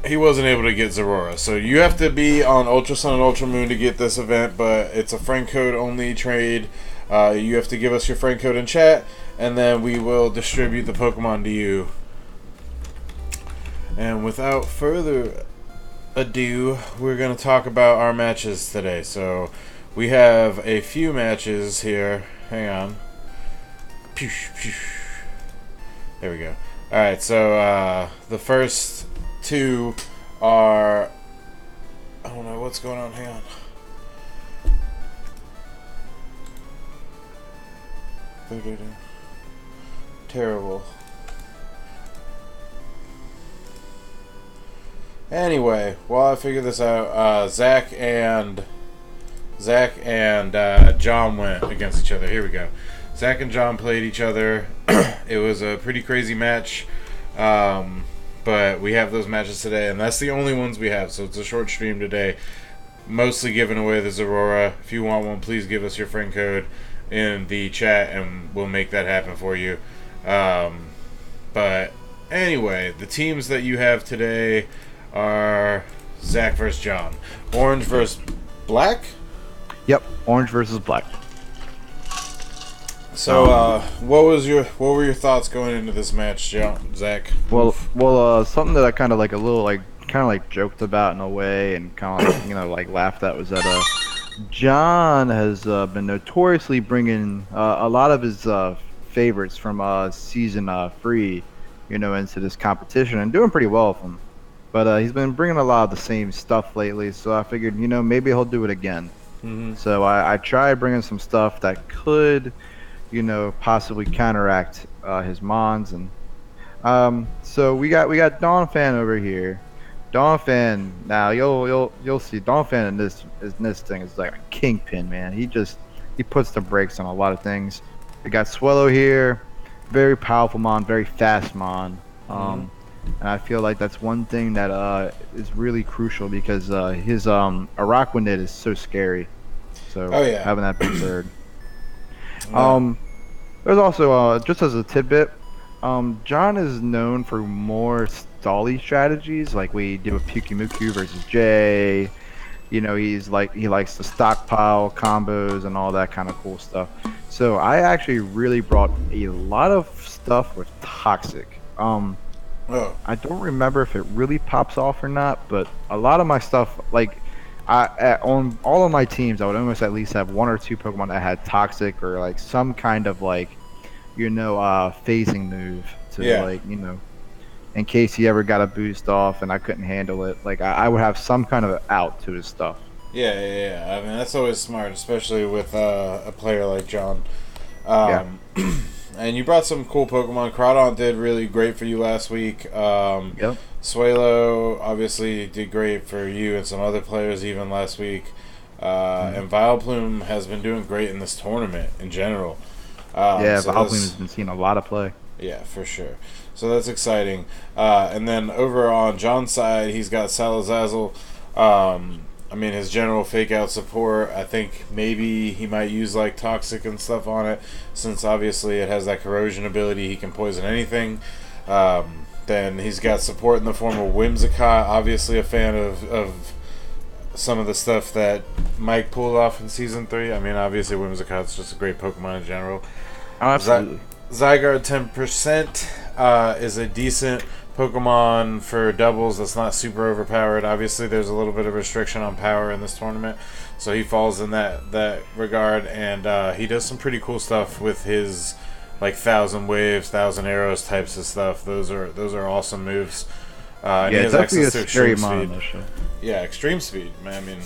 he wasn't able to get Zorora. So you have to be on Ultra Sun and Ultra Moon to get this event, but it's a friend code only trade. You have to give us your friend code in chat, and then we will distribute the Pokemon to you. And without further ado, we're going to talk about our matches today. So we have a few matches here. Hang on. There we go. Alright, so the first two are... I don't know what's going on. Hang on. Terrible. Anyway, while I figure this out, Zach and John went against each other. Here we go. Zach and John played each other. It was a pretty crazy match, but we have those matches today, and that's the only ones we have. So it's a short stream today, mostly giving away the Zorora. If you want one, please give us your friend code in the chat, and we'll make that happen for you. But anyway, the teams that you have today are Zach versus John. Orange versus Black? Yep, orange versus black. So, what were your thoughts going into this match, Zach? Well, something that I kind of joked about in a way, and kind of laughed at was that John has been notoriously bringing a lot of his favorites from season 3, into this competition and doing pretty well with them. But he's been bringing a lot of the same stuff lately, so I figured, maybe he'll do it again. Mm-hmm. So I tried bringing some stuff that could, possibly counteract his Mons, and so we got Dawn Fan over here. Dawn Fan, now you'll see Dawn Fan in this thing is like a kingpin, man. He puts the brakes on a lot of things. We got Swellow here, very powerful Mon, very fast Mon. And I feel like that's one thing that is really crucial because his Araquanid is so scary. So having that be third. There's also just as a tidbit, John is known for more stally strategies, like we did with Pyukumuku versus Jay. He likes to stockpile combos and all that kind of cool stuff. So I actually really brought a lot of stuff with Toxic. I don't remember if it really pops off or not, but a lot of my stuff, on all of my teams, I would almost at least have one or two Pokemon that had Toxic or like some kind of phasing move to in case he ever got a boost off and I couldn't handle it. I would have some kind of out to his stuff. Yeah. I mean, that's always smart, especially with a player like John. And you brought some cool Pokemon. Crawdaunt did really great for you last week. Yep. Swalo obviously did great for you and some other players even last week. And Vileplume has been doing great in this tournament in general. Vileplume has been seeing a lot of play. Yeah, for sure. So that's exciting. And then over on John's side, he's got Salazazzle. His general fake out support, I think maybe he might use Toxic and stuff on it, since obviously it has that corrosion ability. He can poison anything. Then he's got support in the form of Whimsicott, obviously a fan of some of the stuff that Mike pulled off in Season 3. I mean, obviously Whimsicott's just a great Pokemon in general. Absolutely. Zygarde 10% is a decent Pokemon for doubles that's not super overpowered. Obviously, there's a little bit of restriction on power in this tournament, so he falls in that regard, and he does some pretty cool stuff with his 1,000 waves, 1,000 arrows types of stuff. Those are awesome moves. And he has access to extreme speed. Yeah, extreme speed. I mean,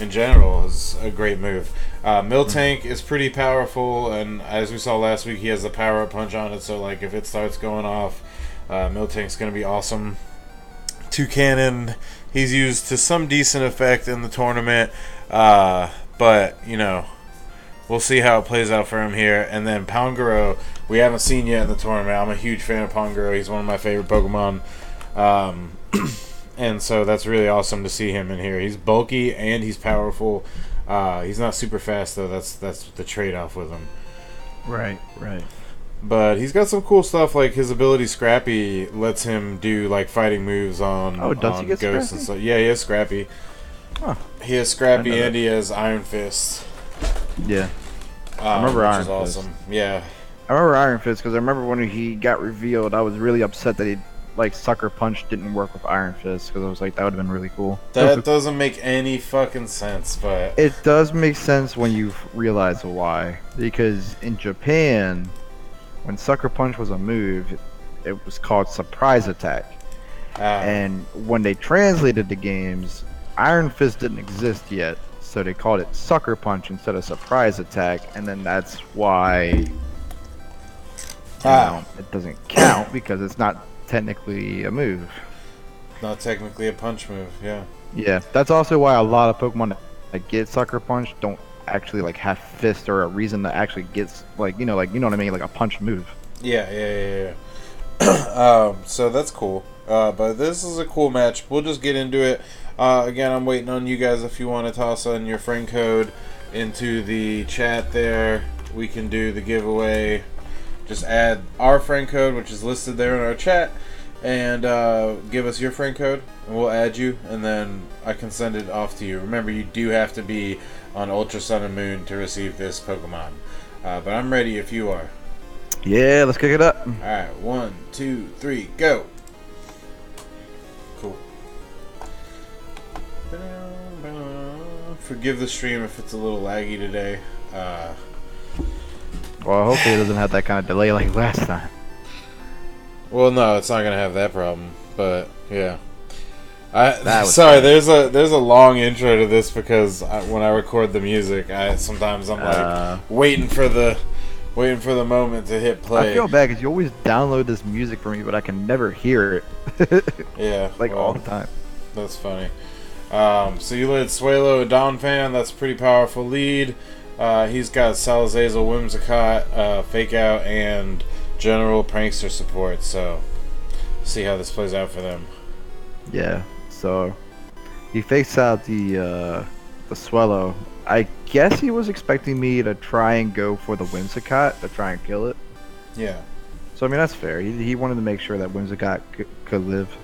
in general, is a great move. Miltank is pretty powerful, and as we saw last week, he has the power-up punch on it, so if it starts going off, Miltank's going to be awesome. Toucannon, he's used to some decent effect in the tournament, but, we'll see how it plays out for him here. And then Pangoro, we haven't seen yet in the tournament. I'm a huge fan of Pangoro. He's one of my favorite Pokemon. And so that's really awesome to see him in here. He's bulky and he's powerful. He's not super fast, though. That's the trade-off with him. Right. But he's got some cool stuff, like his ability Scrappy lets him do like fighting moves on, does he get ghosts Scrappy? and stuff. Yeah, he has Scrappy. Huh. He has Scrappy and he has Iron Fist. Yeah. I remember Iron which is Fist. awesome. Yeah. I remember Iron Fist because I remember when he got revealed, I was really upset that he like Sucker Punch didn't work with Iron Fist because I was like that would have been really cool. That doesn't make any fucking sense, but It does make sense when you realize why. Because in Japan, when Sucker Punch was a move, it was called Surprise Attack. And when they translated the games, Iron Fist didn't exist yet, so they called it Sucker Punch instead of Surprise Attack, and then that's why it doesn't count because it's not technically a move. Not technically a punch move, yeah. Yeah, that's also why a lot of Pokemon that get Sucker Punch don't actually like have Fist or a reason to actually get like you know what I mean, like a punch move. Yeah. So that's cool. But this is a cool match. We'll just get into it. Again, I'm waiting on you guys. If you want to toss on your friend code into the chat there, we can do the giveaway. Just add our friend code, which is listed there in our chat, and give us your friend code, and we'll add you, and then I can send it off to you. Remember, you do have to be on Ultra Sun and Moon to receive this Pokemon. But I'm ready if you are. Yeah, let's kick it up. Alright, 1, 2, 3, go! Cool. Forgive the stream if it's a little laggy today. Well, hopefully it doesn't have that kind of delay like last time. Well, no, it's not gonna have that problem. But yeah, Sorry, there's a long intro to this because when I record the music, sometimes I'm like waiting for the moment to hit play. I feel bad because you always download this music for me, but I can never hear it. Yeah, like all the time. That's funny. So you led Swalo, a Donphan. That's a pretty powerful lead. He's got Salazazel, Whimsicott, Fake Out, and General Prankster support. So see how this plays out for them. Yeah. So he fakes out the Swallow. I guess he was expecting me to try and go for the Whimsicott to try and kill it. Yeah. So I mean that's fair. He wanted to make sure that Whimsicott could live,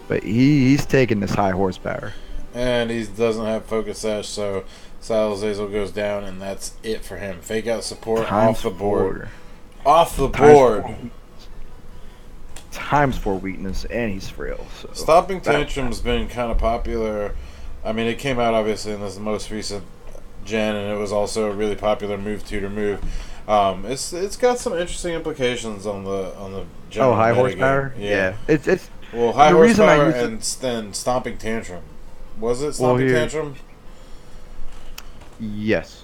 but he's taking this high horsepower. And he doesn't have Focus Sash, so Salazazel goes down, and that's it for him. Fake Out support off the board. Off the board. Times 4 weakness, and he's frail. So Stomping Tantrum's been kind of popular. I mean, it came out obviously in this most recent gen, and it was also a really popular move-tutor move. It's got some interesting implications on the general high metagame. horsepower. Yeah. It's well, high horsepower and then Stomping Tantrum. Was it Stomping Tantrum? Yes.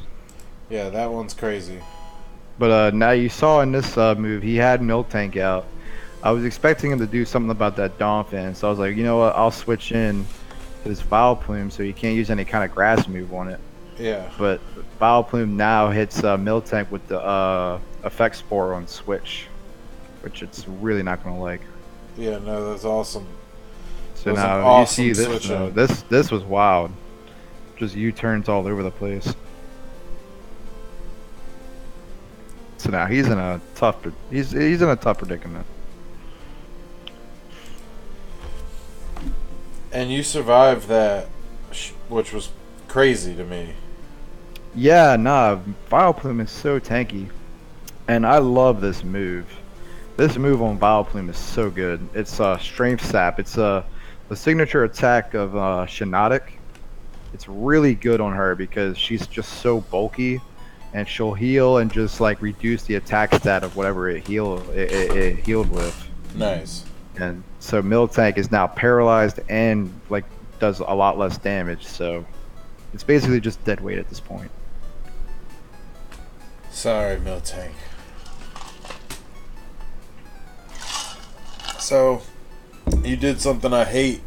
Yeah, that one's crazy. But now you saw in this move, he had Miltank out. I was expecting him to do something about that Donphan, so I was like, you know what, I'll switch in to this Vileplume so you can't use any kind of grass move on it. Yeah. But Vileplume now hits Miltank with the Effect Spore on switch, which it's really not going to like. Yeah, no, that's awesome. So now you see this. This was wild. Just U-turns all over the place. So now he's in a tough. He's in a tough predicament. And you survived that, which was crazy to me. Yeah, nah. Vileplume is so tanky, and I love this move. This move on Vileplume is so good. It's Strength Sap. It's the signature attack of Shiinotic. It's really good on her because she's just so bulky, and she'll heal and just like reduce the attack stat of whatever it healed with. Nice. And so Miltank is now paralyzed and like does a lot less damage. So it's basically just dead weight at this point. Sorry, Miltank. So you did something I hate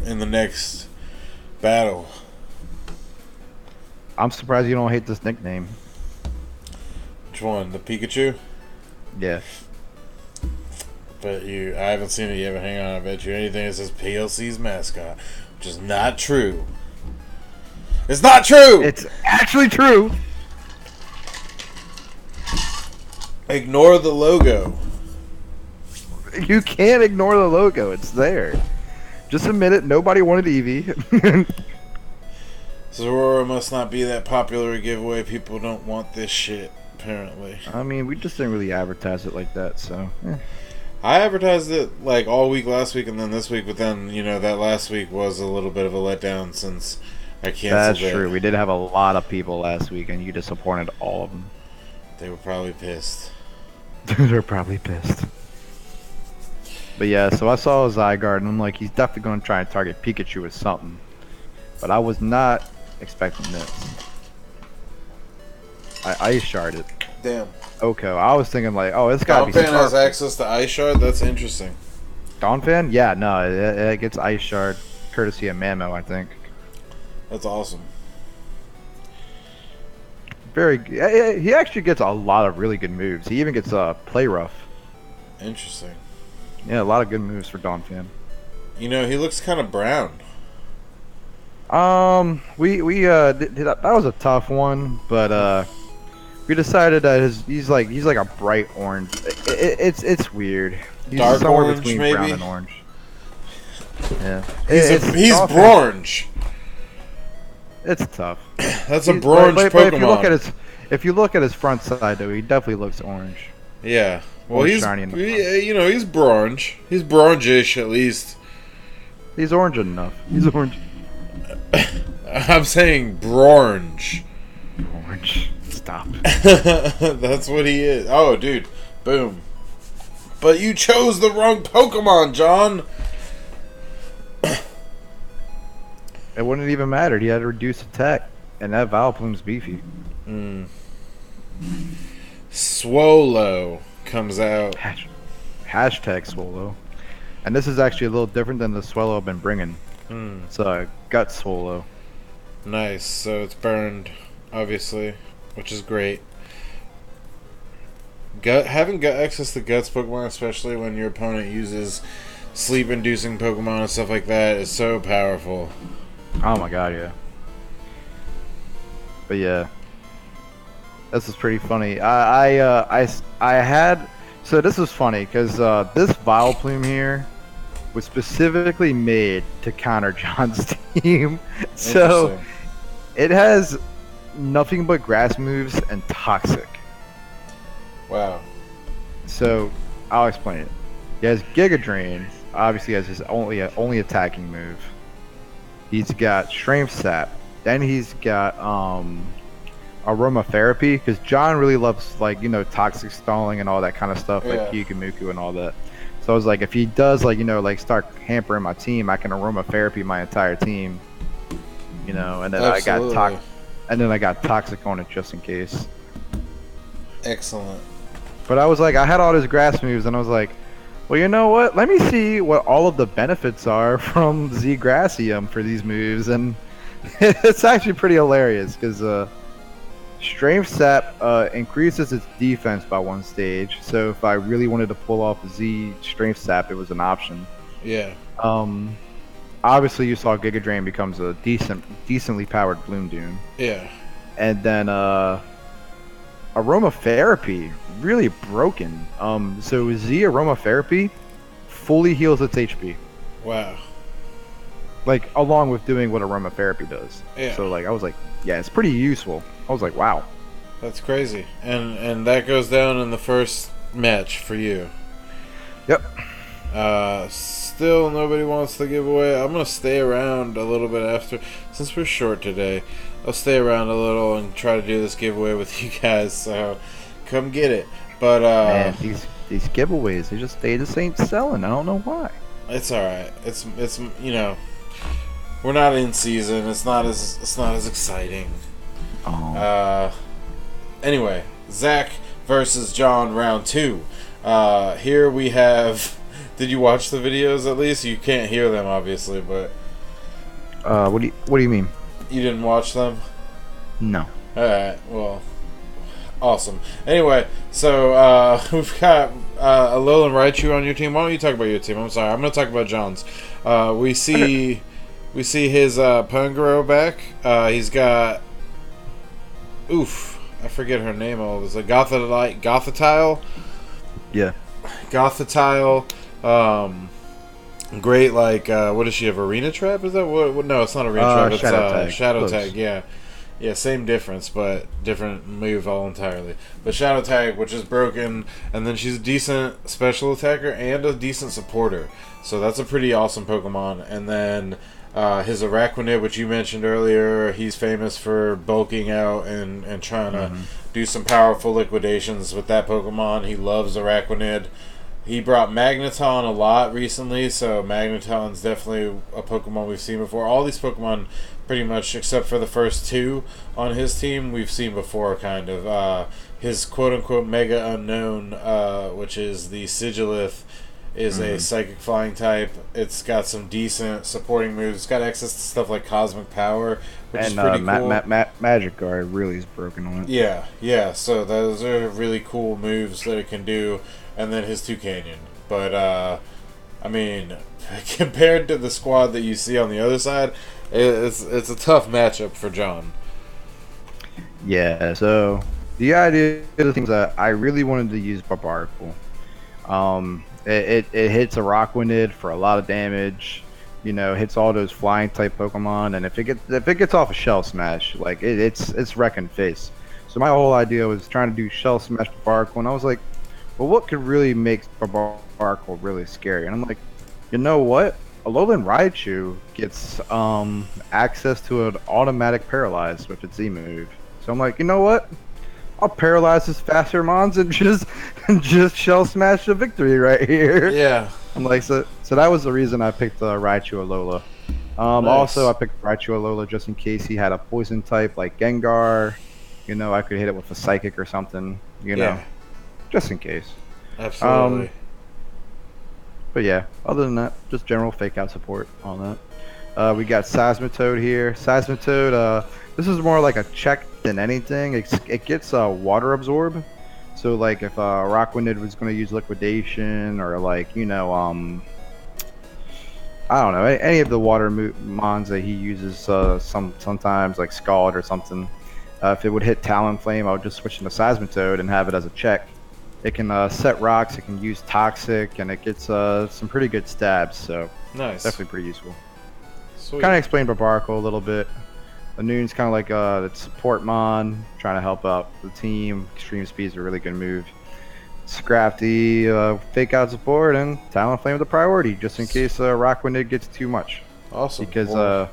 in the next battle. I'm surprised you don't hate this nickname. Which one? The Pikachu? Yeah. But I haven't seen it yet, but hang on, I bet you anything that says PLC's mascot, which is not true. It's not true! It's actually true! Ignore the logo. You can't ignore the logo. It's there. Just admit it. Nobody wanted Eevee. Zorora must not be that popular a giveaway. People don't want this shit, apparently. I mean, we just didn't really advertise it like that, so. I advertised it like all week last week and then this week, but then, you know, that last week was a little bit of a letdown since I canceled That's it. true. We did have a lot of people last week, and you disappointed all of them. They were probably pissed. They're probably pissed. But yeah, so I saw a Zygarde, and I'm like, he's definitely going to try and target Pikachu with something. But I was not expecting this. I Ice Sharded. Damn. Okay, I was thinking like, oh, it's got to be Donphan has access to Ice Shard? That's interesting. Donphan? Yeah, no, it gets Ice Shard, courtesy of Mamo, I think. That's awesome. He actually gets a lot of really good moves. He even gets Play Rough. Interesting. Yeah, a lot of good moves for Donphan. You know, he looks kind of brown. That was a tough one, but we decided that he's like a bright orange. It's weird. He's Dark somewhere orange, between maybe? brown and orange. Yeah, He's bronze. It's tough. That's a bronze Pokemon. But if you look at his front side, though, he definitely looks orange. Yeah. Well, More he's shiny in the front. you know, he's bronze. He's bronze-ish at least. He's orange enough. He's orange. I'm saying bronze. Orange. Stop. That's what he is. Oh, dude. Boom. But you chose the wrong Pokemon, John. It wouldn't even matter. He had to reduce attack, and that Vileplume's beefy. Swolo comes out. Hashtag Swolo. And this is actually a little different than the Swallow I've been bringing. It's a Gut Swallow. Nice. So it's burned, obviously, which is great. Having access to Guts Pokemon, especially when your opponent uses sleep-inducing Pokemon and stuff like that, is so powerful. Oh my god, yeah. But yeah, this is pretty funny. I had, so this was funny because this Vileplume here was specifically made to counter John's team. So it has nothing but grass moves and toxic. Wow. So I'll explain it. He has Giga Drain, obviously as his only attacking move. He's got Strength Sap. Then he's got Aromatherapy, because John really loves, like, you know, toxic stalling and all that kind of stuff, like Kyugamuku and all that. So I was like, if he does, like, you know, like start hampering my team, I can Aromatherapy my entire team. You know, and then I got toxic on it just in case. Excellent. But I was like, I had all these grass moves, and I was like, well, you know what? Let me see what all of the benefits are from Z-Grassium for these moves, and it's actually pretty hilarious because Strength Sap increases its defense by 1 stage. So if I really wanted to pull off Z Strength Sap, it was an option. Yeah. Obviously, you saw Giga Drain becomes a decently powered Bloom Doom. Yeah. And then Aromatherapy, really broken. So Z Aromatherapy fully heals its HP. Wow. Like, along with doing what Aromatherapy does. Yeah. So, like, I was like, yeah, it's pretty useful. I was like, wow. That's crazy. And that goes down in the first match for you. Yep. Still nobody wants the giveaway. I'm going to stay around a little bit after. Since we're short today, I'll stay around a little and try to do this giveaway with you guys. So, come get it. But, man, these giveaways, they just ain't selling. I don't know why. It's alright. It's you know, we're not in season. It's not as exciting. Oh. Anyway, Zach versus John, round 2. Here we have. Did you watch the videos at least? You can't hear them obviously, but. What do you mean? You didn't watch them? No. All right. Well. Awesome. Anyway, so we've got Alolan Raichu on your team. Why don't you talk about your team? I'm sorry. I'm going to talk about John's. We see his Pungaro back. He's got I forget her name. It was a Gothitile. Yeah. Gothitile. Great, like, what does she have? Arena Trap? Is that what? No, it's not Arena Trap. It's Shadow Tag. Shadow Close. Tag, yeah. Yeah, same difference, but different move all entirely. But Shadow Tag, which is broken, and then she's a decent special attacker and a decent supporter. So that's a pretty awesome Pokemon. And then his Araquanid, which you mentioned earlier, he's famous for bulking out and trying to do some powerful liquidations with that Pokemon. He loves Araquanid. He brought Magneton a lot recently, so Magneton's definitely a Pokemon we've seen before. All these Pokemon, pretty much, except for the first two on his team, we've seen before, kind of. His quote-unquote Mega Unknown, which is the Sigilith, is a Psychic Flying type. It's got some decent supporting moves. It's got access to stuff like Cosmic Power, which is pretty cool. Magic Guard really is broken on it. Yeah, so those are really cool moves that it can do. And then his Toucannon. But, I mean, compared to the squad that you see on the other side, it's a tough matchup for John. Yeah, so the idea of the things that I really wanted to use Barbaracle. It hits a Araquanid for a lot of damage. You know, hits all those flying type Pokemon, and if it gets off a Shell Smash, like it's wrecking face. So my whole idea was trying to do Shell Smash Barbaracle, and I was like, well, what could really make Barbaracle really scary? And I'm like, you know what? Alolan Raichu gets access to an automatic paralyze with its Z move. So I'm like, you know what? I'll paralyze his faster mons and just Shell Smash the victory right here. Yeah. I'm like, so that was the reason I picked Raichu Alola. Nice. Also, I picked Raichu Alola just in case he had a poison type like Gengar. You know, I could hit it with a Psychic or something. You know. Just in case. Absolutely. But yeah, other than that, just general fake out support on that. We got Seismitoad here. Seismitoad, this is more like a check than anything. It gets water absorb. So like if Araquanid was going to use liquidation or like, you know, I don't know, any of the water mons that he uses sometimes like Scald or something. If it would hit Talonflame, I would just switch into Seismitoad and have it as a check. It can set rocks, it can use Toxic, and it gets some pretty good stabs, so nice. Definitely pretty useful. Sweet. Kind of explained Barbaracle a little bit. Anoon's kind of like the support mon, trying to help out the team. Extreme Speed's a really good move. Scrafty, fake out support, and Talonflame with the priority, just in case Araquanid gets too much. Awesome. Because,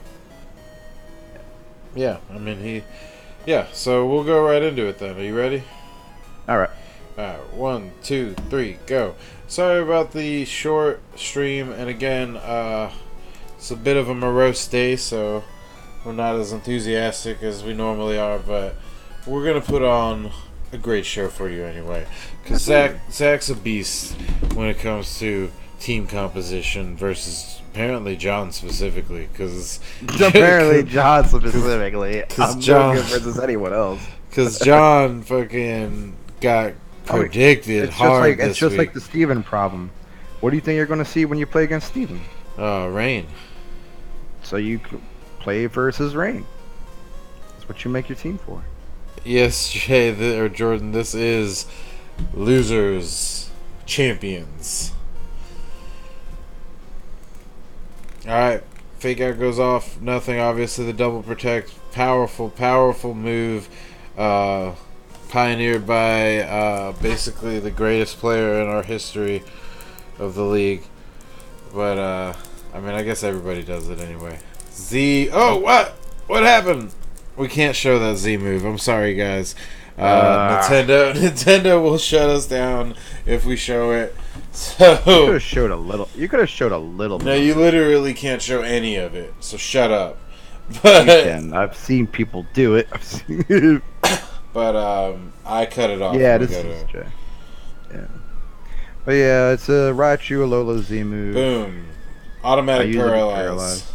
yeah, I mean, so we'll go right into it then. Are you ready? Alright. Alright, 1, 2, 3, go. Sorry about the short stream, and again, it's a bit of a morose day, so we're not as enthusiastic as we normally are, but we're going to put on a great show for you anyway. Because Zach's a beast when it comes to team composition versus apparently John specifically. Cause apparently John specifically. I'm John, no good versus anyone else. Because John fucking got predicted hard this It's just week. like the Steven problem. What do you think you're going to see when you play against Steven? Rain. So you play versus Rain. That's what you make your team for. Yes, Jay, or Jordan, this is Losers Champions. Alright, fake out goes off. Nothing, obviously. The double protect. Powerful, powerful move. Pioneered by basically the greatest player in our history of the league. But, I mean, I guess everybody does it anyway. Z. Oh, what? What happened? We can't show that Z move. I'm sorry, guys. Nintendo will shut us down if we show it. So you could have showed a little. You could have showed a little. No, you literally can't show any of it. So shut up. But you can. I've seen people do it. I've seen it. But I cut it off. Yeah, this is Jay. Yeah. But yeah, it's a Raichu Alola Z move. Boom. Automatic paralyze.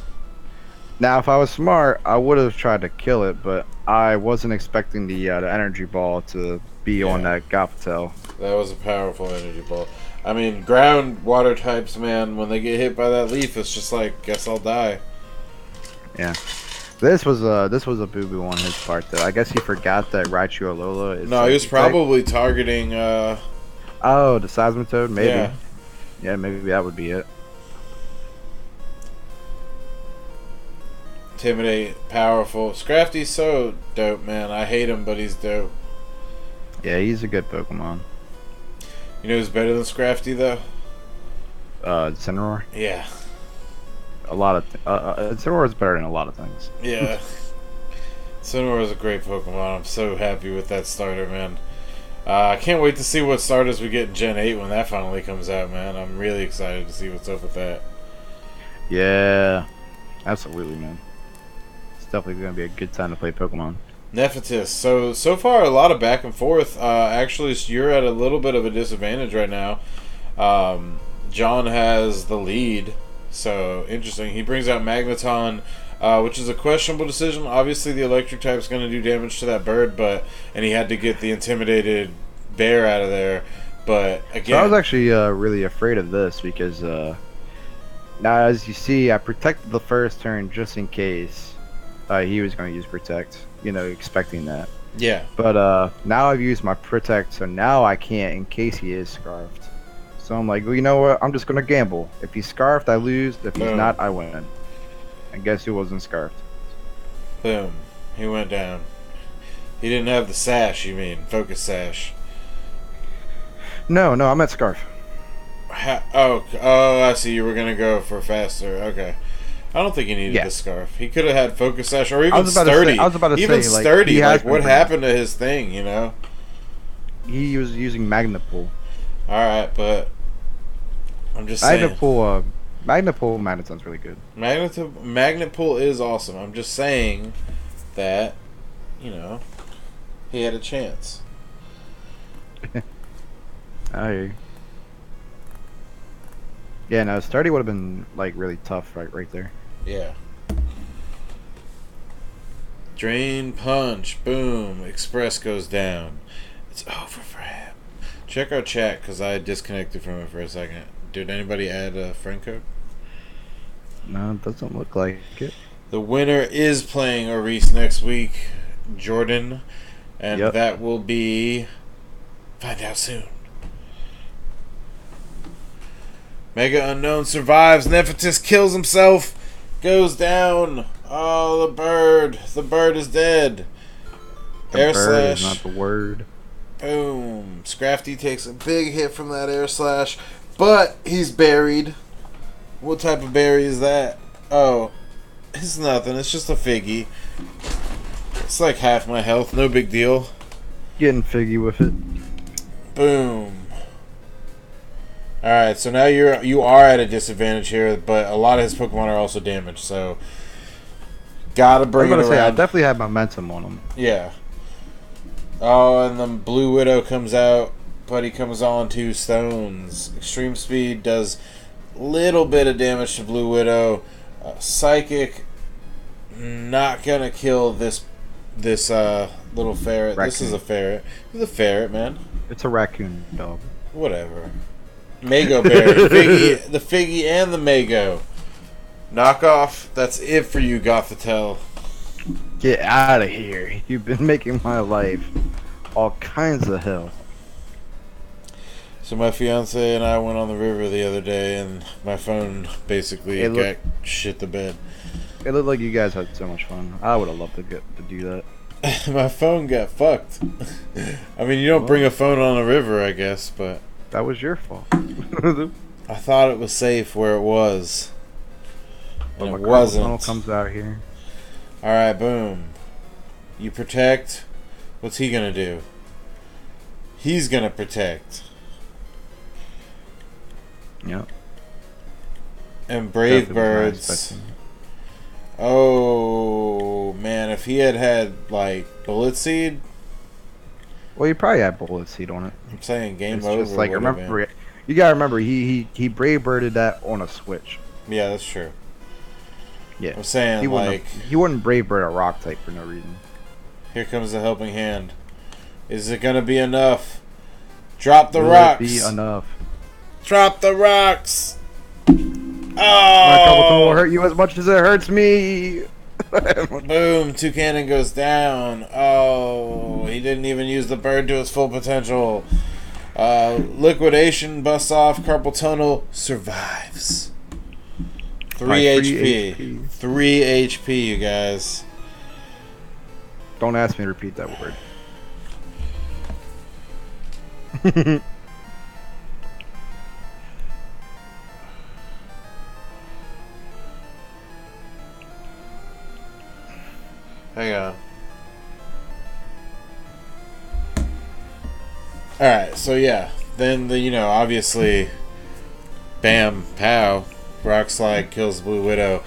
Now, if I was smart, I would have tried to kill it, but I wasn't expecting the energy ball to be on that Gothitelle. That was a powerful energy ball. I mean, ground water types, man, when they get hit by that leaf, it's just like, guess I'll die. Yeah. This was a boo boo on his part though. I guess he forgot that Raichu Alola is. No, he was probably targeting. Oh, the Seismitoad, maybe. Yeah. Yeah, maybe that would be it. Intimidate, powerful. Scrafty's so dope, man. I hate him, but he's dope. Yeah, he's a good Pokemon. You know who's better than Scrafty though? Incineroar. Yeah. A lot of Incineroar is better than a lot of things. Yeah. Incineroar is a great Pokemon. I'm so happy with that starter, man. I can't wait to see what starters we get in Gen 8 when that finally comes out, man. I'm really excited to see what's up with that. Yeah, absolutely, man. It's definitely going to be a good time to play Pokemon. Nephthys. So far, a lot of back and forth. Actually, you're at a little bit of a disadvantage right now. John has the lead. So, interesting. He brings out Magneton, which is a questionable decision. Obviously, the electric type is going to do damage to that bird, and he had to get the intimidated bear out of there. But, again... So I was actually really afraid of this because, now as you see, I protected the first turn just in case he was going to use Protect, expecting that. Yeah. But now I've used my Protect, so now I can't in case he is Scarfed. So I'm like, well, you know what? I'm just gonna gamble. If he's Scarfed, I lose. If he's not, I win. And guess who wasn't Scarfed? Boom. He went down. He didn't have the sash, you mean. Focus sash. No, I'm at Scarf. Oh, I see. You were gonna go for faster. Okay. I don't think he needed the scarf. He could have had focus sash or even sturdy. I was about to even say, sturdy. Like what happened to his thing? He was using Magnet Pull. All right, but I'm just saying. Magnet Pull sounds really good. Magnet Pull is awesome. I'm just saying that, he had a chance. I hear you. Yeah, no, sturdy would have been like really tough right there. Yeah. Drain punch. Boom. Express goes down. It's over for him. Check our chat because I disconnected from it for a second. Did anybody add a friend code? No, it doesn't look like it. The winner is playing Oris next week, Jordan, and that will be... Find out soon. Mega Unknown survives. Nephthys kills himself. Goes down. Oh, the bird. The bird is dead. Air slash. Is not the word. Boom. Scrafty takes a big hit from that air slash, but he's buried. What type of berry is that? Oh, it's nothing. It's just a figgy. It's like half my health. No big deal. Getting figgy with it. Boom. Alright, so now you are at a disadvantage here, but a lot of his Pokemon are also damaged, so gotta bring it around. I definitely have momentum on him. Yeah. Oh, and the Blue Widow comes out, but he comes on 2 stones. Extreme Speed does little bit of damage to Blue Widow. Psychic, not gonna kill this little ferret. Raccoon. This is a ferret. It's a ferret, man. It's a raccoon dog. Whatever. Mago Berry. The Figgy and the Mago. Knockoff. That's it for you, Gothitelle. Get out of here. You've been making my life all kinds of hell. So my fiance and I went on the river the other day, and my phone basically got shit to bed. It looked like you guys had so much fun. I would have loved to do that. My phone got fucked. I mean, you don't bring a phone on a river, I guess, but... That was your fault. I thought it was safe where it was. And it wasn't. Tunnel comes out here. Alright, boom. You protect. What's he gonna do? He's gonna protect. Yep. And Brave Birds. Oh, man. If he had, like, Bullet Seed... Well, you probably had Bullet Seed on it. I'm saying game it's over. Just like, remember, you gotta remember, he Brave Birded that on a Switch. Yeah, that's true. Yeah. I'm saying, he wouldn't Brave Bird a Rock type for no reason. Here comes the helping hand. Is it gonna be enough? Drop the Will rocks. It be enough. Drop the rocks. Oh! My couple will hurt you as much as it hurts me. Boom! Toucannon goes down. Oh, he didn't even use the bird to its full potential. Liquidation busts off. Carpal tunnel survives. 3 HP. 3 HP, you guys. Don't ask me to repeat that word. Hang on. Alright, so yeah. Then, obviously, bam, pow. Rock Slide kills Blue Widow.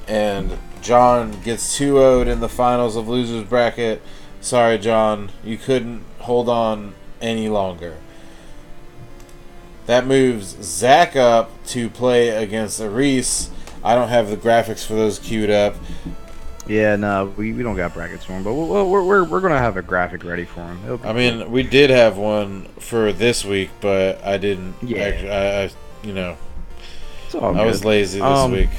And John gets 2-0'd in the finals of Losers Bracket. Sorry, John. You couldn't hold on any longer. That moves Zach up to play against Aris. I don't have the graphics for those queued up. Yeah, no, we don't got brackets for him, but we're gonna have a graphic ready for him. I mean, we did have one for this week, but I didn't. Yeah. I was lazy this week.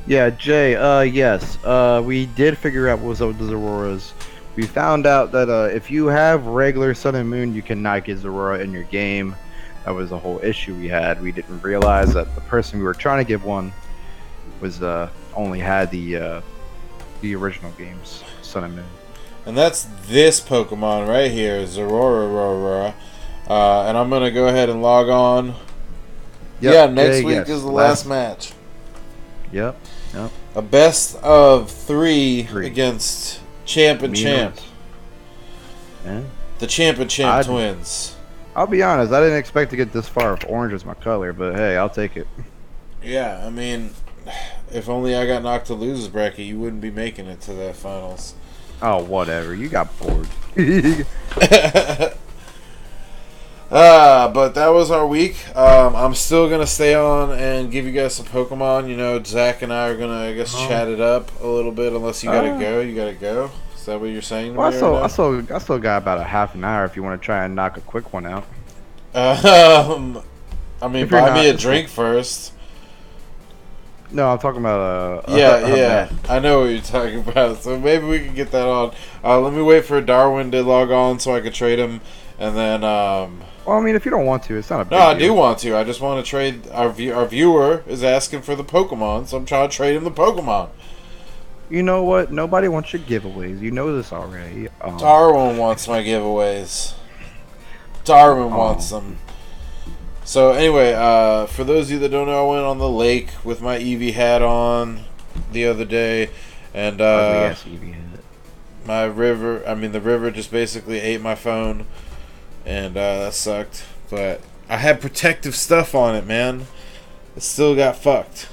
Yeah, Jay. Yes. We did figure out what was up with the Auroras. We found out that if you have regular Sun and Moon, you cannot get Zorora in your game. That was the whole issue we had. We didn't realize that the person we were trying to give one was only had the original games, Sun and Moon. And that's this Pokemon right here, Zorora. And I'm going to go ahead and log on. Yep, yeah, next week is the last match. Yep. A best of three. Against Champ and Champ. Yeah. The Champ and Champ twins. I'll be honest, I didn't expect to get this far if orange is my color, but hey, I'll take it. Yeah, I mean, if only I got knocked to losers bracket, you wouldn't be making it to the finals. Oh, whatever. You got bored. But that was our week. I'm still going to stay on and give you guys some Pokemon. Zach and I are going to, I guess, chat it up a little bit. Unless you got to go. You got to go. Is that what you're saying? Well, I still got about a half an hour if you want to try and knock a quick one out. I mean, buy me a drink first. No, I'm talking about yeah. I know what you're talking about. So maybe we can get that on. Let me wait for Darwin to log on so I can trade him, and then. Well, I mean, if you don't want to, it's not a big deal. I do want to. I just want to trade. Our viewer is asking for the Pokemon, so I'm trying to trade him the Pokemon. You know what? Nobody wants your giveaways. You know this already. Darwin wants my giveaways. Darwin wants them. So anyway, for those of you that don't know, I went on the lake with my Eevee hat on the other day, and the river just basically ate my phone, and that sucked. But I had protective stuff on it, man. It still got fucked.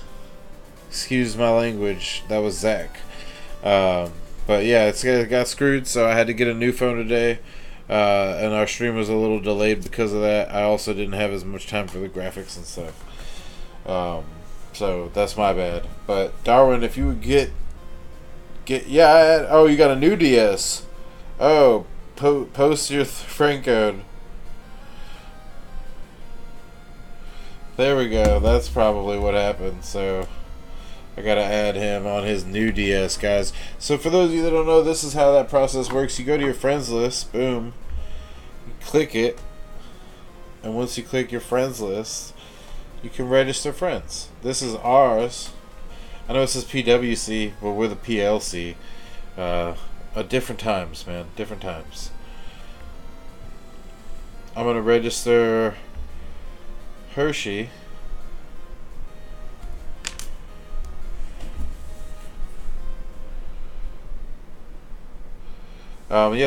Excuse my language. That was Zach. But yeah, it got screwed, so I had to get a new phone today. And our stream was a little delayed because of that. I also didn't have as much time for the graphics and stuff. So that's my bad. But Darwin, if you would get you got a new DS. Oh, post your friend code. There we go. That's probably what happened. So I gotta add him on his new DS, guys. So for those of you that don't know, this is how that process works. You go to your friends list, boom, you click it, and once you click your friends list, you can register friends. This is ours. I know it says PWC, but we're the PLC. Different times, man. Different times. I'm gonna register Hershey.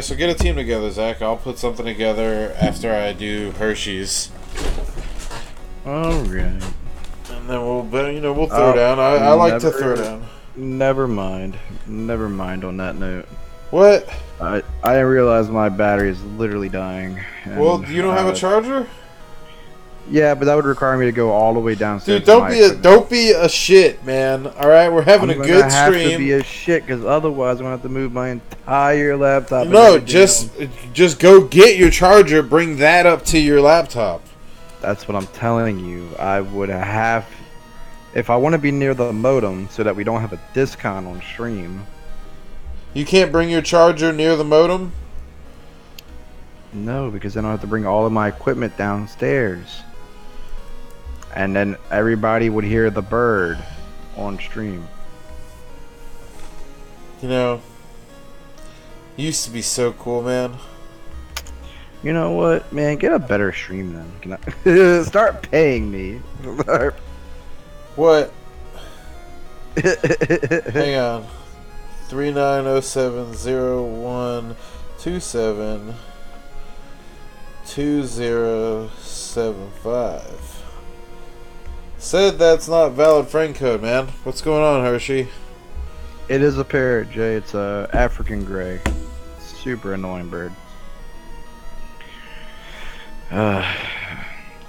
So get a team together, Zach. I'll put something together after I do Hershey's. Alright. And then we'll throw down. I like to throw down. Never mind on that note. What? I realize my battery is literally dying. Well, you don't have a charger? Yeah, but that would require me to go all the way downstairs. Dude, don't be a shit, man. All right, we're having a good stream. I'm gonna have to be a shit because otherwise I'm gonna have to move my entire laptop. No, just go get your charger. Bring that up to your laptop. That's what I'm telling you. I would have if I want to be near the modem so that we don't have a discount on stream. You can't bring your charger near the modem? No, because then I have to bring all of my equipment downstairs. And then everybody would hear the bird on stream. You know, you used to be so cool, man. You know what, man? Get a better stream then. Can I start paying me? What? Hang on. 3907-0127-2075. Said that's not valid friend code, man. What's going on, Hershey? It is a parrot, Jay. It's a African gray. Super annoying bird.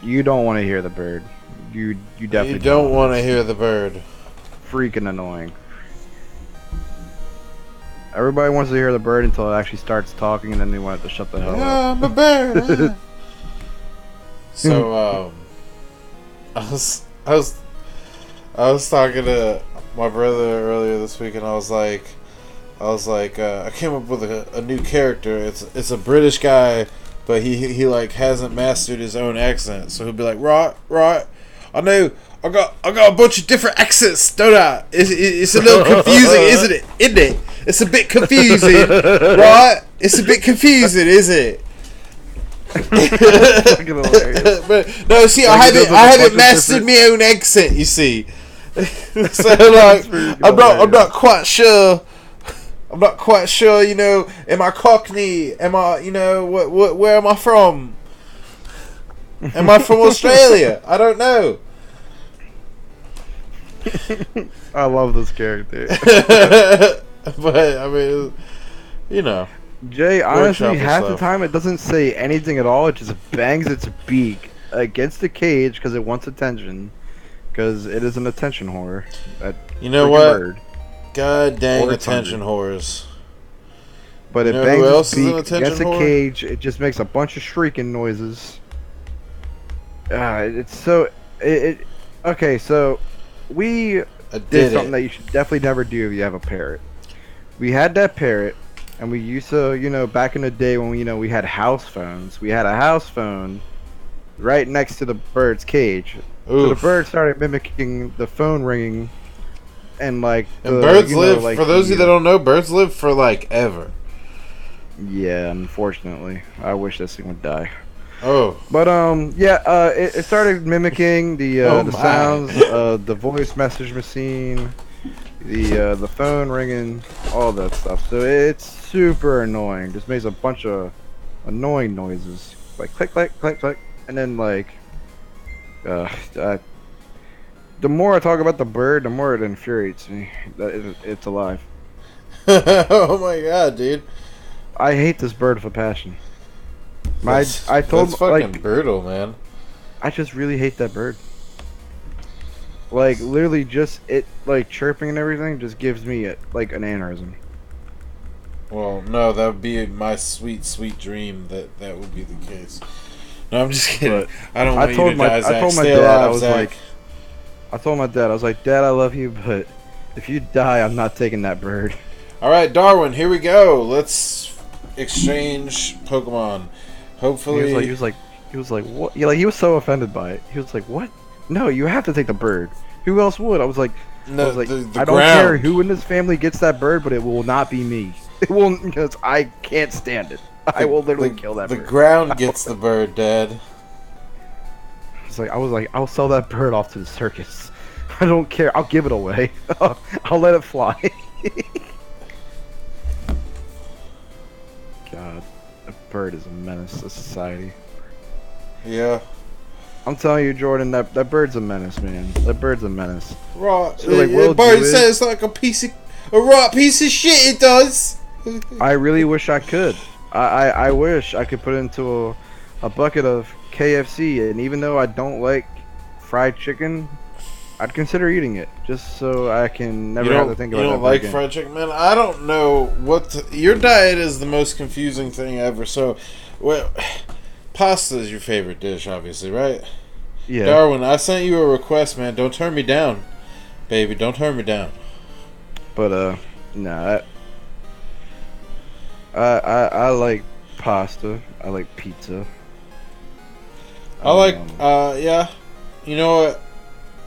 You don't want to hear the bird. You definitely You don't want to hear the bird. Freaking annoying. Everybody wants to hear the bird until it actually starts talking, and then they want it to shut the hell up. I'm a bird. So, I was talking to my brother earlier this week, and I was like, I came up with a new character. It's a British guy, but he like hasn't mastered his own accent. So he'll be like, right. I know. I got a bunch of different accents, don't I? It's a little confusing, isn't it? It's a bit confusing, right? It's a bit confusing, isn't it? But no, see, I haven't mastered my own accent. You see, so like, I'm not quite sure. I'm not quite sure. You know, am I Cockney? Am I? You know, where am I from? Am I from Australia? I don't know. I love this character. But I mean, you know, Jay, honestly, half the time it doesn't say anything at all. It just bangs its beak against the cage because it wants attention. Because it is an attention whore. You know what? Bird. God dang attention whores. But it bangs its beak against the cage. It just makes a bunch of shrieking noises. It's so... Okay, so... We did something that you should definitely never do if you have a parrot. We had that parrot, and we used to, you know, back in the day when we had house phones. We had a house phone right next to the bird's cage. Oof. So the bird started mimicking the phone ringing, and like. And birds live. Like, for those of you that don't know, birds live for like ever. Yeah, unfortunately, I wish this thing would die. Oh. But yeah, it started mimicking the sounds, the voice message machine, the phone ringing, all that stuff. So it's super annoying. Just makes a bunch of annoying noises, like click, click, click, click, and then like, the more I talk about the bird, the more it infuriates me that it's alive. Oh my god, dude! I hate this bird with a passion. That's fucking like, brutal, man. I just really hate that bird. Like literally, just it like chirping and everything just gives me like an aneurysm. Well, no, that would be my sweet, sweet dream that would be the case. No, I'm just kidding. But I don't want you to die, Zach. I told my Stay dad, alive, I was Zach. like, I told my dad, I was like, Dad, I love you, but if you die, I'm not taking that bird. All right, Darwin, here we go. Let's exchange Pokemon. Hopefully, he was like, what? Yeah, like he was so offended by it. He was like, what? No, you have to take the bird. Who else would? I was like, no, I don't care who in this family gets that bird, but it will not be me. It will, because I can't stand it. I will literally kill that bird. The ground gets the bird, Dad. I was like, I'll sell that bird off to the circus. I don't care. I'll give it away. I'll let it fly. God, that bird is a menace to society. Yeah. I'm telling you, Jordan, that bird's a menace, man. That bird's a menace. Right. So, like, the bird says like a right piece of shit. It does. I really wish I could. I wish I could put it into a bucket of KFC, and even though I don't like fried chicken, I'd consider eating it just so I can never have to think about that. You don't like fried chicken, man? I don't know your diet is the most confusing thing ever. So, well, pasta is your favorite dish, obviously, right? Yeah. Darwin, I sent you a request, man. Don't turn me down. baby. Don't turn me down. But nah, I like pasta. I like pizza. I like, yeah. You know what?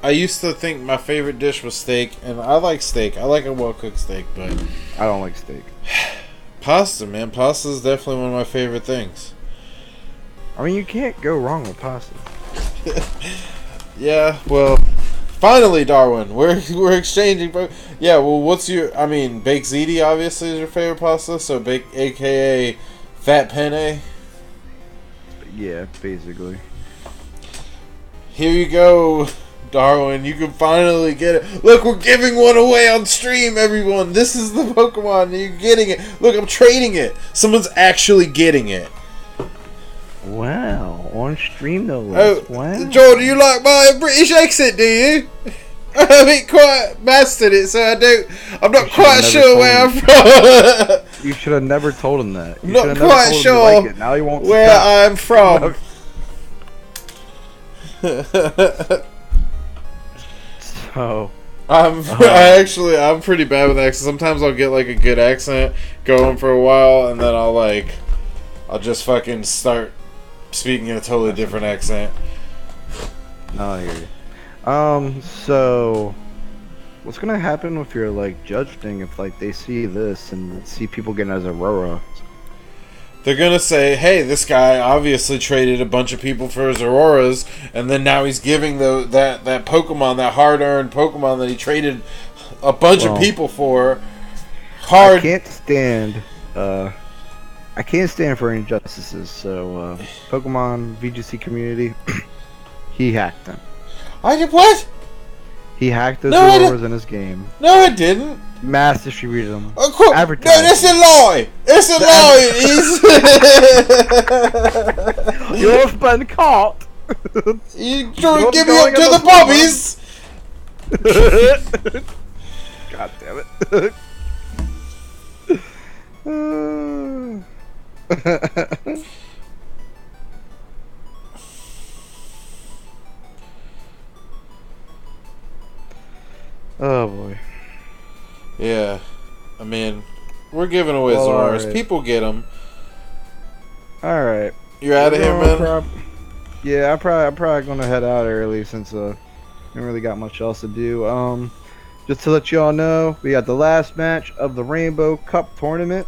I used to think my favorite dish was steak, and I like steak. I like a well-cooked steak, but I don't like steak. pasta, man. Pasta is definitely one of my favorite things. I mean, you can't go wrong with pasta. Yeah, well, finally, Darwin, we're exchanging. Yeah, well, what's your? I mean, baked ziti obviously is your favorite pasta, so AKA fat penne. Yeah, basically. Here you go, Darwin. You can finally get it. Look, we're giving one away on stream, everyone. This is the Pokemon. You're getting it. Look, I'm trading it. Someone's actually getting it. Wow, on stream no less. Oh, wow. Joel, do you like my British accent, do you? I haven't quite mastered it, so I'm not quite sure where I'm from. You should have never told him that. You not quite sure like now he won't where stop. I'm from. So I'm pretty bad with accents. Sometimes I'll get like a good accent going for a while, and then I'll just fucking start speaking in a totally different accent. No, I hear you. So what's gonna happen with your like judge thing if like they see this and see people getting as Aurora? They're gonna say, "Hey, this guy obviously traded a bunch of people for his Auroras, and then now he's giving that Pokemon, that hard-earned Pokemon that he traded a bunch of people for." I can't stand for injustices. So Pokemon VGC community, he hacked them. I did what? He hacked those Auroras in his game. No, I didn't. Mass distributed them. Oh, cool. No, that's a lie. It's a lie. You've been caught. You trying to give me up to the puppies? God damn it. Oh boy. Yeah, I mean, we're giving away Zoras. Right. People get them. All right. You're out of here, man. Yeah, I'm probably gonna head out early since I haven't really got much else to do. Just to let y'all know, we got the last match of the Rainbow Cup tournament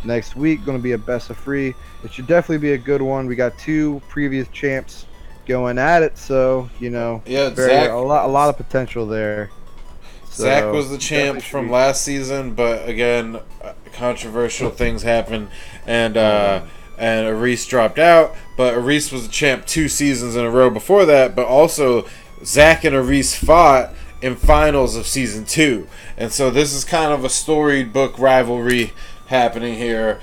next week. Going to be a best of 3. It should definitely be a good one. We got 2 previous champs going at it, so you know, yeah, a lot of potential there. Zach was the champ from last season, but again, controversial things happened, and Aris dropped out. But Aris was the champ 2 seasons in a row before that. But also, Zach and Aris fought in finals of season 2, and so this is kind of a storybook rivalry happening here.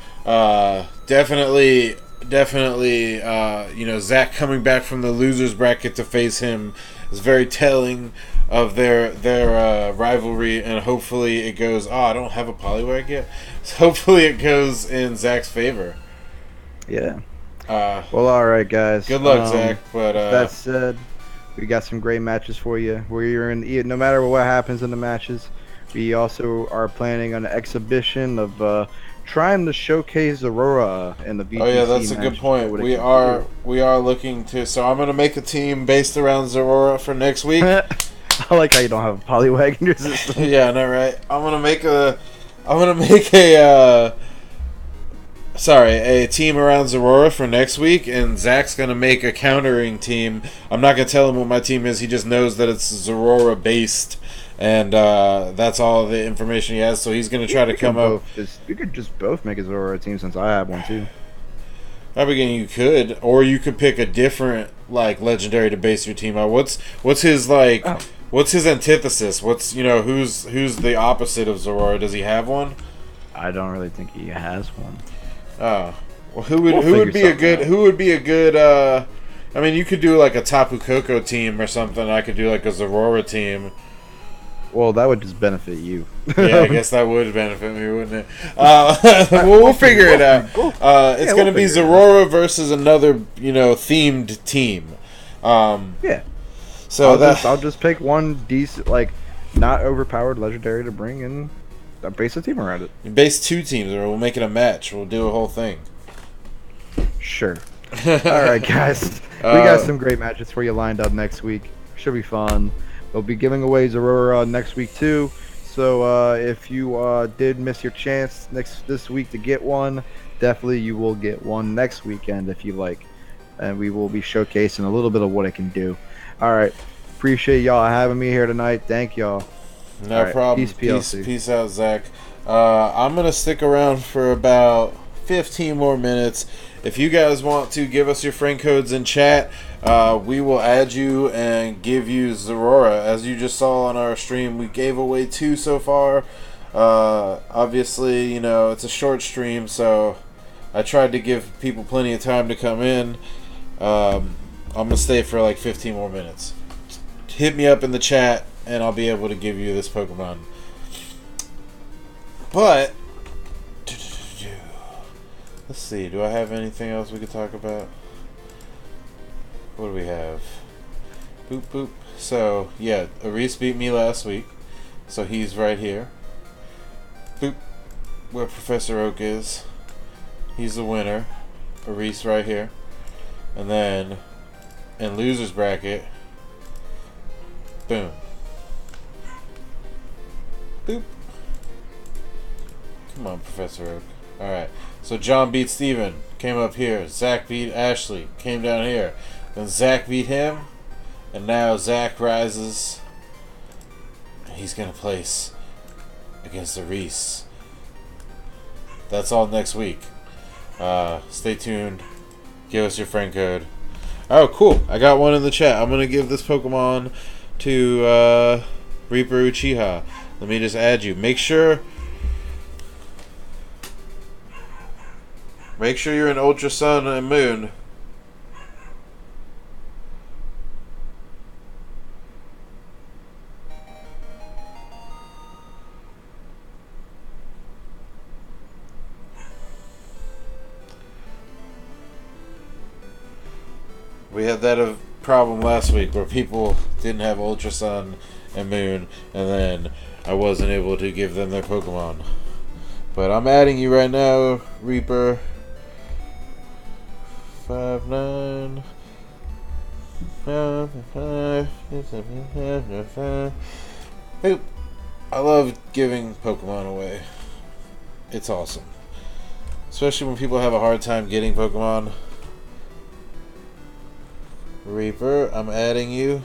Definitely. You know, Zach coming back from the losers bracket to face him is very telling of their rivalry, and hopefully it goes. Oh, I don't have a Poliwag yet. So hopefully it goes in Zach's favor. Yeah. Well, all right, guys. Good luck, Zach. But that said, we got some great matches for you. We're in. No matter what happens in the matches, we also are planning an exhibition of trying to showcase Aurora in the VGC. Oh yeah, that's a good point. We are looking to. So I'm gonna make a team based around Aurora for next week. I like how you don't have a Poliwag in your system. Yeah, I know, right? I'm gonna make a team around Aurora for next week, and Zach's gonna make a countering team. I'm not gonna tell him what my team is. He just knows that it's Aurora based, and that's all the information he has. So he's gonna try to come up. You could just both make a Aurora team since I have one too. At the beginning you could, or you could pick a different like legendary to base your team on. What's his like? Oh. What's his antithesis? What's who's the opposite of Aurora? Does he have one? I don't really think he has one. Oh, well, who would be a good? I mean, you could do like a Tapu Koko team or something. I could do like a Aurora team. Well, that would just benefit you. Yeah, I guess that would benefit me, wouldn't it? We'll figure it out. It's going to be Aurora versus another, themed team. Yeah. So I'll just pick one decent, like, not overpowered legendary to bring in a base a team around it. You base 2 teams, or we'll make it a match. We'll do a whole thing. Sure. All right, guys. We got some great matches for you lined up next week. Should be fun. We'll be giving away Zorora next week too. So if you did miss your chance this week to get one, definitely you will get one next weekend if you like. And we will be showcasing a little bit of what it can do. All right. Appreciate y'all having me here tonight. Thank y'all. No problem. Peace, PLC. Peace out, Zach. I'm going to stick around for about 15 more minutes. If you guys want to give us your friend codes in chat, we will add you and give you Zorora. As you just saw on our stream, we gave away 2 so far. Obviously, you know, it's a short stream, so I tried to give people plenty of time to come in. I'm going to stay for like 15 more minutes. Hit me up in the chat, and I'll be able to give you this Pokemon. But let's see, do I have anything else we could talk about? What do we have? Boop boop. So yeah, Aris beat me last week, so he's right here. Boop. Where Professor Oak is, he's the winner. Aris right here. And then in losers bracket, boom. Boop. Come on, Professor Oak. Alright, so John beat Steven, came up here. Zach beat Ashley, came down here. Then Zach beat him, and now Zach rises. He's going to place against Aris. That's all next week. Stay tuned. Give us your friend code. Oh, cool. I got one in the chat. I'm going to give this Pokemon to Reaper Uchiha. Let me just add you. Make sure you're in Ultra Sun and Moon. We had that problem last week where people didn't have Ultra Sun and Moon, and then I wasn't able to give them their Pokemon. But I'm adding you right now, Reaper. 59. Boop. I love giving Pokemon away. It's awesome. Especially when people have a hard time getting Pokemon. Reaper, I'm adding you.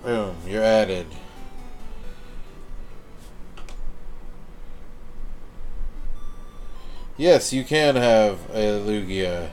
Boom, you're added. Yes, you can have a Lugia.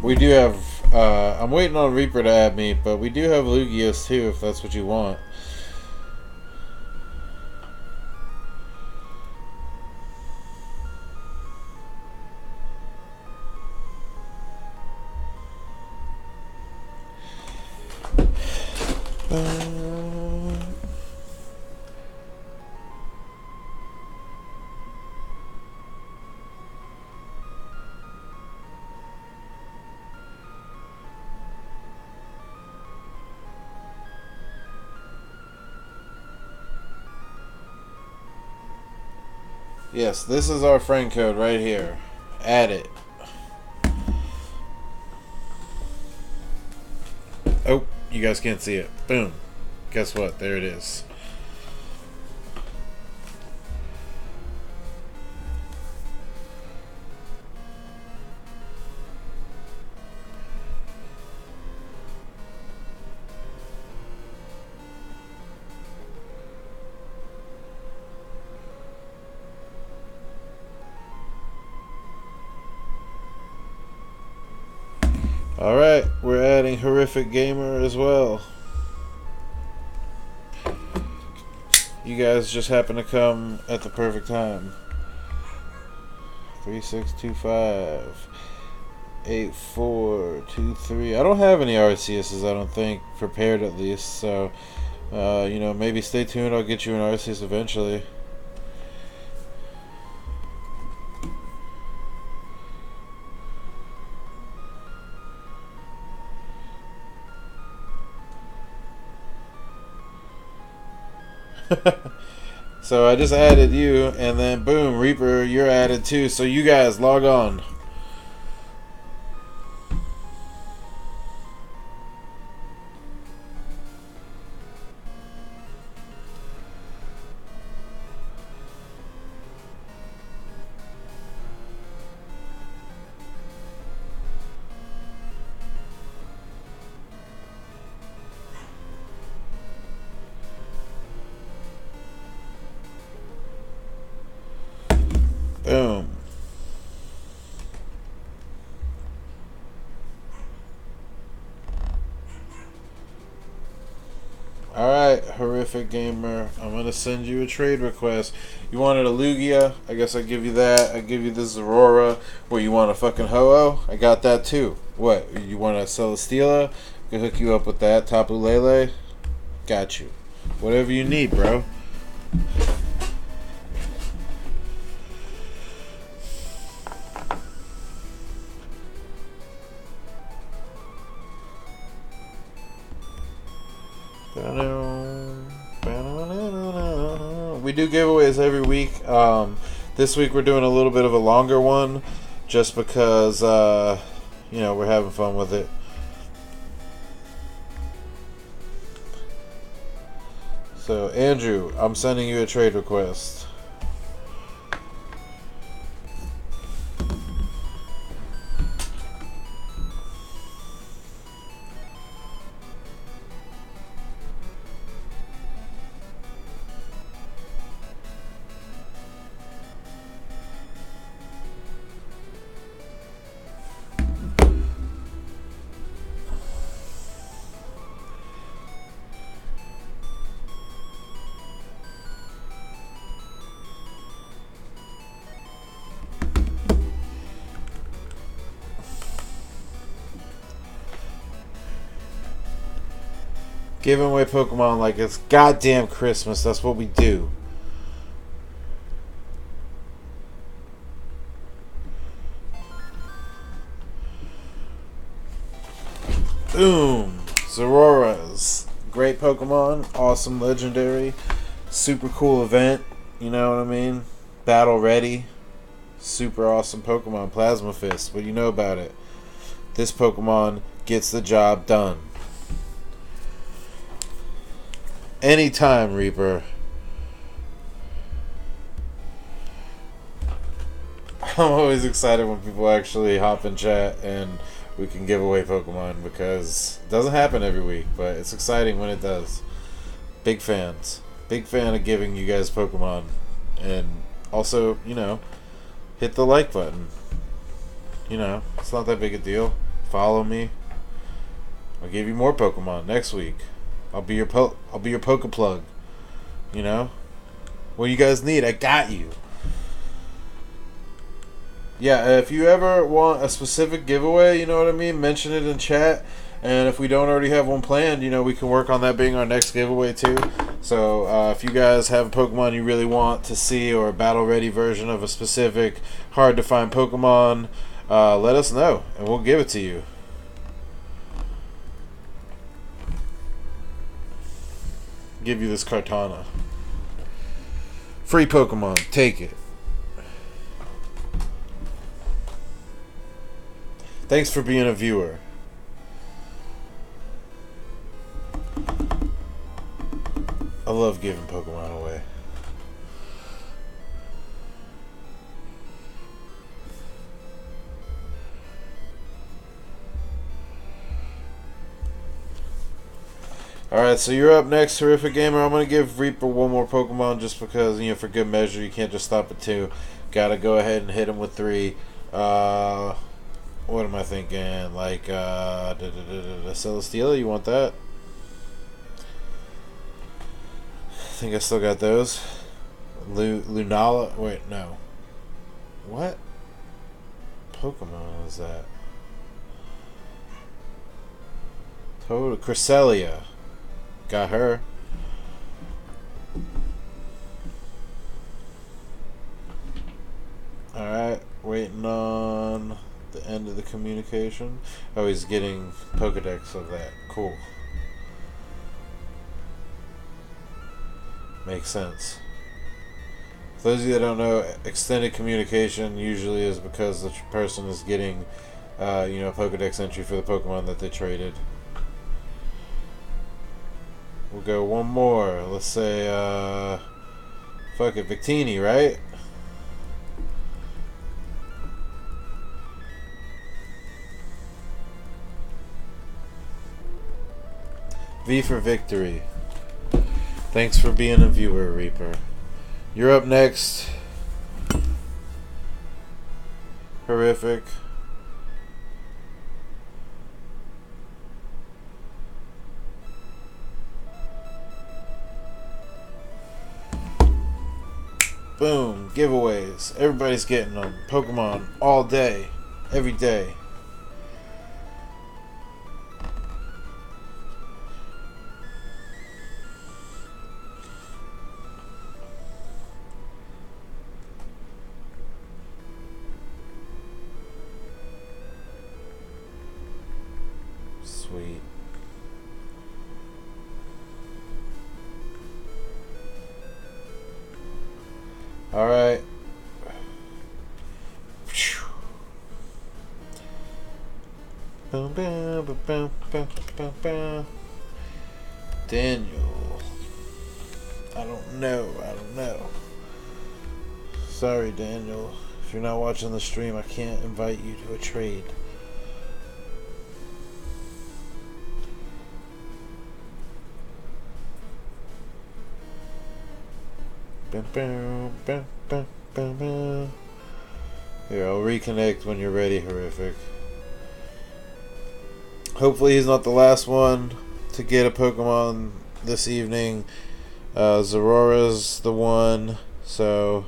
We do have, I'm waiting on Reaper to add me, but we do have Lugias too, if that's what you want. Yes, this is our friend code right here. Add it. Oh. You guys can't see it. Boom. Guess what? There it is. Alright, we're adding Horrific Gamer as well. You guys just happen to come at the perfect time. 3625 8423. I don't have any RCSs, I don't think, prepared at least, so you know, maybe stay tuned, I'll get you an RCS eventually. So I just added you, and then boom, Reaper, you're added too. So you guys log on. Boom. Alright, Horrific Gamer. I'm going to send you a trade request. You wanted a Lugia? I guess I give you that. I give you this Aurora. What, you want a fucking Ho-Oh? I got that too. What, you want a Celesteela? I can hook you up with that. Tapu Lele? Got you. Whatever you need, bro. We do giveaways every week. This week we're doing a little bit of a longer one just because you know, we're having fun with it. So Andrew, I'm sending you a trade request. Giving away Pokemon like it's goddamn Christmas. That's what we do. Boom. Zororas. Great Pokemon. Awesome legendary. Super cool event. You know what I mean? Battle ready. Super awesome Pokemon. Plasma Fist. What do you know about it? This Pokemon gets the job done. Anytime, Reaper. I'm always excited when people actually hop in chat and we can give away Pokemon because it doesn't happen every week, but it's exciting when it does. Big fans. Big fan of giving you guys Pokemon. And also, you know, hit the like button. You know, it's not that big a deal. Follow me. I'll give you more Pokemon next week. I'll be your Pokeplug. You know? What you guys need, I got you. Yeah, if you ever want a specific giveaway, you know what I mean, mention it in chat. And if we don't already have one planned, you know, we can work on that being our next giveaway too. So if you guys have a Pokemon you really want to see or a battle ready version of a specific hard to find Pokemon, let us know and we'll give it to you. Give you this Kartana. Free Pokemon. Take it. Thanks for being a viewer. I love giving Pokemon away. Alright, so you're up next, Terrific Gamer. I'm going to give Reaper one more Pokemon just because, you know, for good measure, you can't just stop at 2. Got to go ahead and hit him with 3. What am I thinking? Like, Celesteela, you want that? I think I still got those. Lunala, wait, no. What Pokemon is that? Cresselia. Got her. Alright, waiting on the end of the communication. Oh, he's getting Pokedex of that. Cool. Makes sense. For those of you that don't know, extended communication usually is because the person is getting, you know, Pokedex entry for the Pokemon that they traded. We'll go one more. Let's say, fuck it, Victini, right? V for victory. Thanks for being a viewer, Reaper. You're up next. Horrific. Boom, giveaways. Everybody's getting them. Pokemon all day, every day. Sweet. All right. Daniel. I don't know. Sorry, Daniel. If you're not watching the stream, I can't invite you to a trade. Here, I'll reconnect when you're ready, Horrific. Hopefully he's not the last one to get a Pokemon this evening. Zorora's the one, so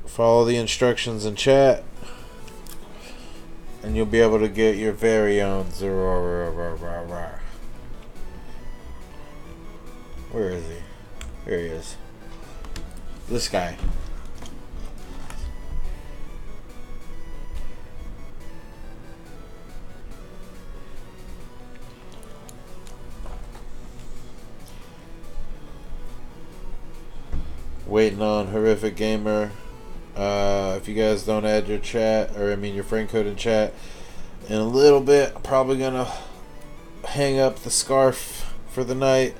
follow the instructions in chat and you'll be able to get your very own Zorora. Where is he? Here he is. This guy. Waiting on Horrific Gamer. If you guys don't add your chat, or I mean your friend code in chat, in a little bit, I'm probably gonna hang up the scarf for the night.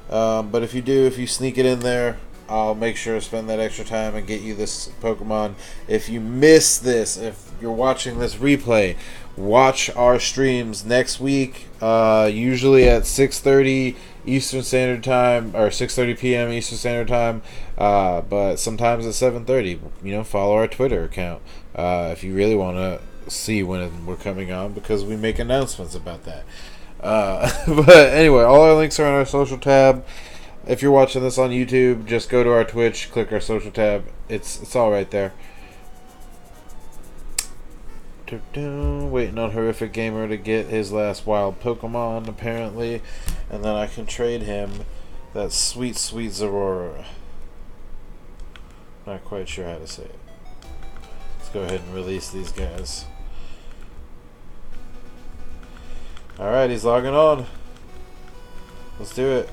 But if you do, if you sneak it in there, I'll make sure to spend that extra time and get you this Pokemon. If you miss this, if you're watching this replay, watch our streams next week, usually at 6:30 Eastern Standard Time, or 6:30 p.m. Eastern Standard Time, but sometimes at 7:30. You know, follow our Twitter account if you really want to see when we're coming on, because we make announcements about that. But anyway, all our links are on our social tab. If you're watching this on YouTube, just go to our Twitch, click our social tab. It's all right there. Waiting on Horrific Gamer to get his last wild Pokemon, apparently, and then I can trade him that sweet, sweet Zorora. Not quite sure how to say it. Let's go ahead and release these guys. Alright, he's logging on. Let's do it.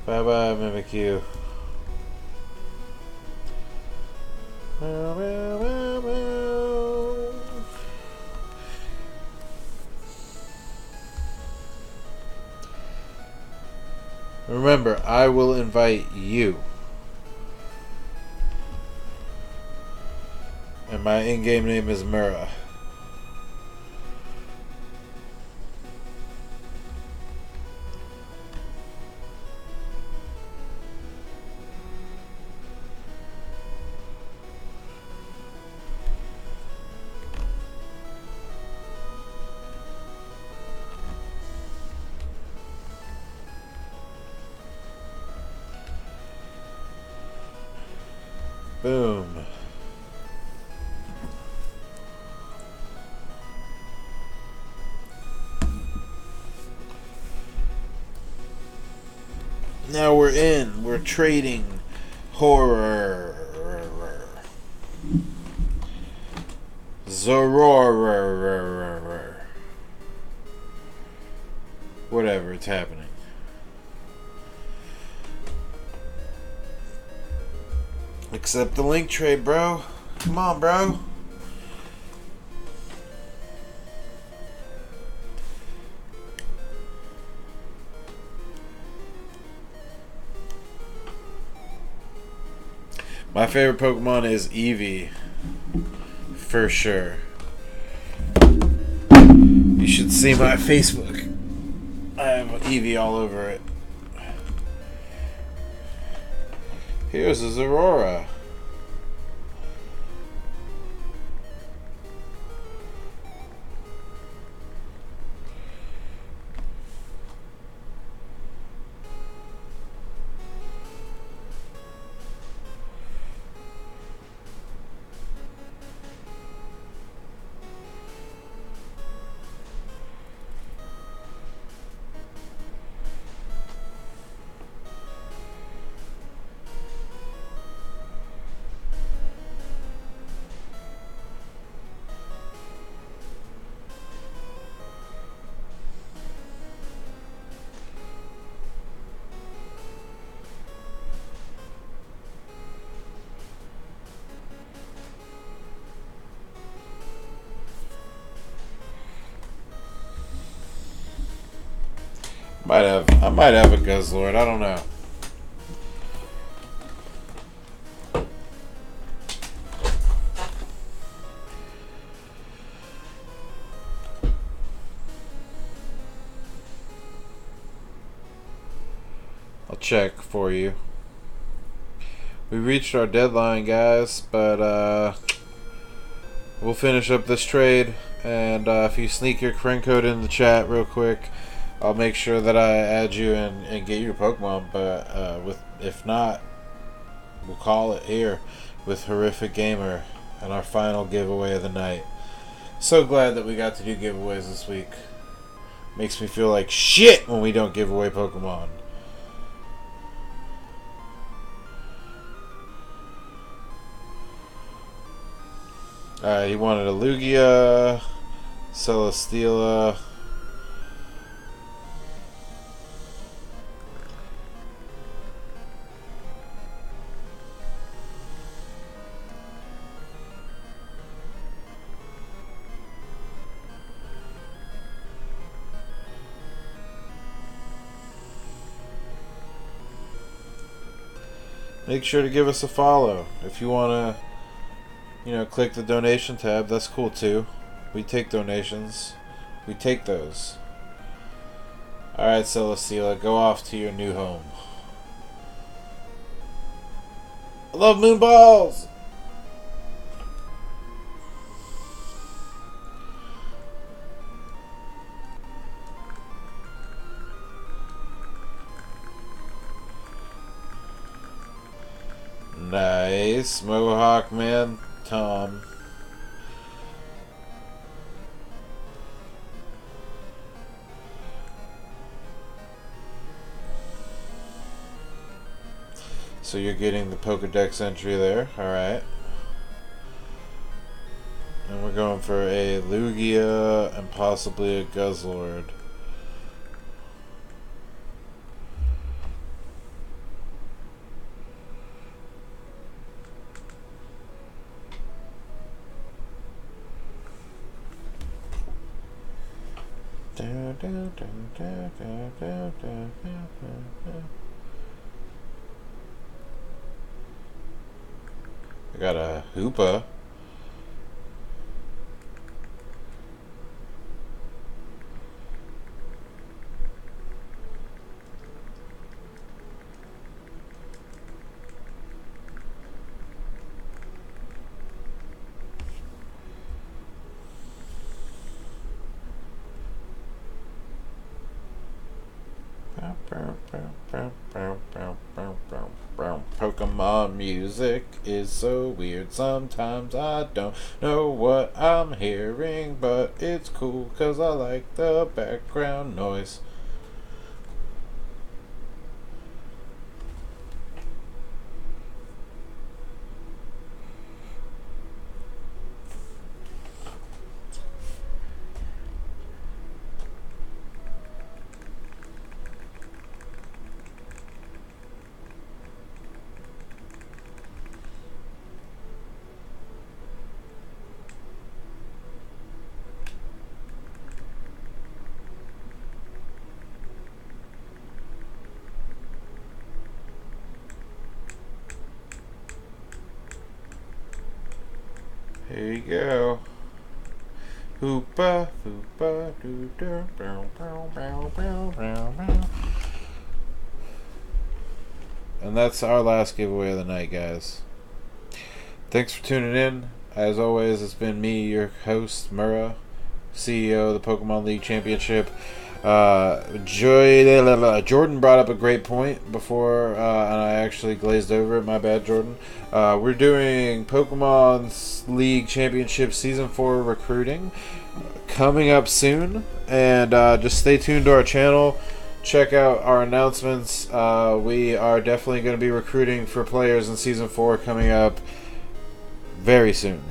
Bye bye, Mimikyu. Remember, I will invite you. And my in-game name is Mura. Boom. Now we're trading horror. Zoror. Whatever, it's happening. Accept the link trade, bro. Come on, bro. My favorite Pokemon is Eevee. For sure. You should see my Facebook. I have Eevee all over it. Here's a Zorora. I might have a Guzzlord, I don't know. I'll check for you. We reached our deadline, guys, but we'll finish up this trade, and if you sneak your friend code in the chat real quick, I'll make sure that I add you and get your Pokemon. But if not, we'll call it here with Horrific Gamer and our final giveaway of the night. So glad that we got to do giveaways this week. Makes me feel like shit when we don't give away Pokemon. He wanted a Lugia, Celesteela. Make sure to give us a follow. If you want to, click the donation tab, that's cool too. We take donations. We take those. Alright, Celesteela, go off to your new home. I love Moonballs! Nice. Mohawk Man, Tom. So you're getting the Pokedex entry there. Alright. And we're going for a Lugia and possibly a Guzzlord. I got a Hoopa. Pokemon music is so weird. Sometimes I don't know what I'm hearing, but it's cool 'cause I like the background noise. Here you go. Hoopa, hoopa, doo doo, bow, bow, bow, bow, bow, bow. And that's our last giveaway of the night, guys. Thanks for tuning in. As always, it's been me, your host, Murrah, CEO of the Pokemon League Championship. Jordan brought up a great point before, and I actually glazed over it. My bad, Jordan. We're doing Pokemon League Championship Season 4 recruiting coming up soon, and just stay tuned to our channel. Check out our announcements. We are definitely going to be recruiting for players in Season 4 coming up very soon.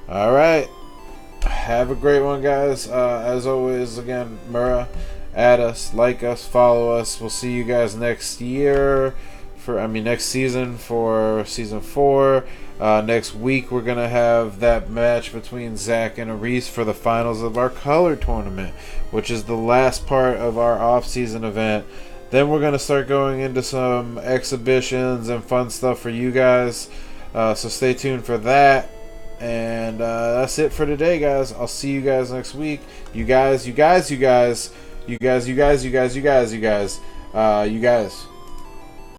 Alright. Have a great one, guys. As always, again, Murrah, add us, like us, follow us. We'll see you guys next year. Next season for Season 4. Next week, we're going to have that match between Zach and Aris for the finals of our color tournament, which is the last part of our off-season event. Then we're going to start going into some exhibitions and fun stuff for you guys. So stay tuned for that. And that's it for today, guys. I'll see you guys next week. You guys.